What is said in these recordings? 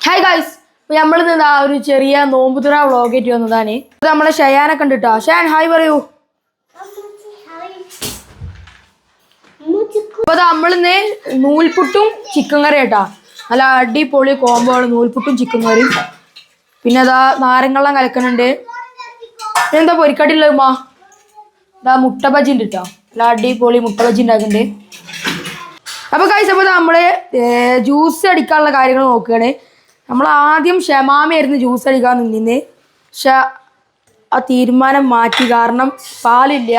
Hi guys, നമ്മൾ നിന്ന് ഒരു ചെറിയ നോമ്പുതുറ വ്ളോഗ് ആയിട്ട് വന്നതാണ്. ഇത് നമ്മളെ ഷയാനൊക്കെ ഉണ്ട് കേട്ടോ. ഷയാൻ ഹായ് പറയൂ. അപ്പൊ നമ്മളിന്ന് നൂൽപുട്ടും ചിക്കൻ കറി കേട്ടാ. നല്ല അടിപൊളി കോംബോ ആണ് നൂൽപുട്ടും ചിക്കൻ കറിയും. പിന്നെ അതാ നാരങ്ങെള്ളം കലക്കുന്നുണ്ട്. എന്താ പൊരിക്കടിയുള്ളത് ഉമ്മ? ഇതാ മുട്ട ബജി ഉണ്ട് കേട്ടോ. നല്ല അടിപൊളി മുട്ട ബജി ഉണ്ടാക്കുന്നുണ്ട്. അപ്പൊ ഗൈസ്, അപ്പോൾ നമ്മള് ജ്യൂസ് അടിക്കാനുള്ള കാര്യങ്ങൾ നോക്കുകയാണ്. നമ്മൾ ആദ്യം ഷമാമയായിരുന്നു ജ്യൂസ് അടിക്കാൻ നിന്നിന്ന്. പക്ഷെ ആ തീരുമാനം മാറ്റി, കാരണം പാലില്ല.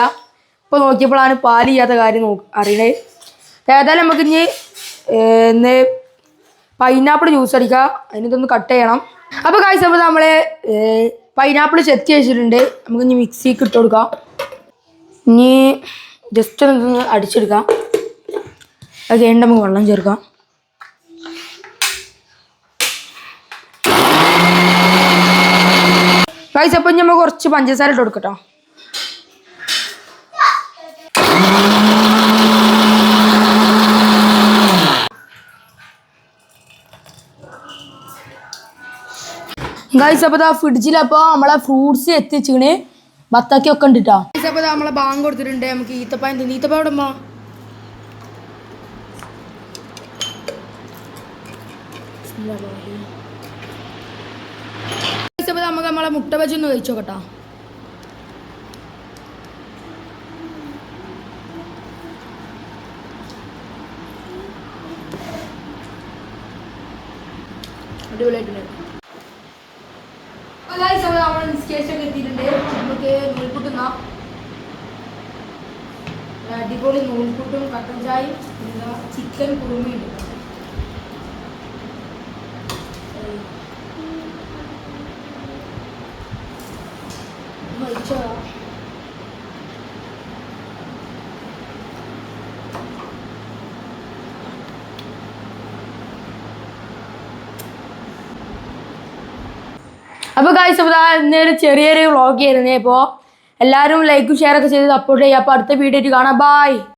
ഇപ്പോൾ നോക്കിയപ്പോഴാണ് പാലില്ലാത്ത കാര്യം അറിയണേ. ഏതായാലും നമുക്ക് ഇന്ന് പൈനാപ്പിൾ ജ്യൂസ് അടിക്കാം. അതിനൊന്ന് കട്ട് ചെയ്യണം. അപ്പോൾ ഗൈസ്, അപ്പോൾ നമ്മൾ പൈനാപ്പിൾ ചെത്തി വെച്ചിട്ടുണ്ട്. നമുക്ക് ഇനി മിക്സിക്ക് ഇട്ട് കൊടുക്കാം. ഇനി ജസ്റ്റ് ഒന്ന് അടിച്ചെടുക്കാം. അത് കഴിഞ്ഞിട്ട് നമുക്ക് വെള്ളം ചേർക്കാം. ഗൈസ്, അപ്പം നമ്മൾ കുറച്ച് പഞ്ചസാര ഇട്ട് കൊടുക്കട്ടോ. ഗൈസ്, അപ്പോൾ ഫ്രിഡ്ജിലപ്പോൾ നമ്മളെ ഫ്രൂട്ട്സ് എത്തിച്ചിക്കണ്. ബത്താക്കി ഒക്കെ ഉണ്ട് കേട്ടോ. ഗൈസ്, അപ്പോൾ നമ്മളെ ബാങ്ക് കൊടുത്തിട്ടുണ്ട്. നമുക്ക് ഈത്തപ്പായം തിന്ന്. ഈത്തപ്പഴം ഇവിടെ അമ്മ. നമുക്ക് നമ്മളെ മുട്ട ബജി ഒന്ന് കഴിച്ചോ കേട്ടോ. അടിപൊളിയായിട്ടുണ്ട്. നമ്മൾ നിസ്കേഷൊക്കെ എത്തിയിട്ടുണ്ട്. നമുക്ക് നൂൽപുട്ട് തിന്നാം. അടിപൊളി നൂൽപുട്ടും കട്ടൻ ചായയും ചിക്കൻ കുറുമയുണ്ട്. അപ്പോൾ ഗൈസ്, അപ്പോൾ ഇന്നൊരു ചെറിയൊരു വ്ളോഗ് ആയിരുന്നേ. അപ്പോൾ എല്ലാവരും ലൈക്കും ഷെയറൊക്കെ ചെയ്ത് സപ്പോർട്ട് ചെയ്യുക. അപ്പോൾ അടുത്ത വീഡിയോ ആയിട്ട് കാണാം. ബൈ.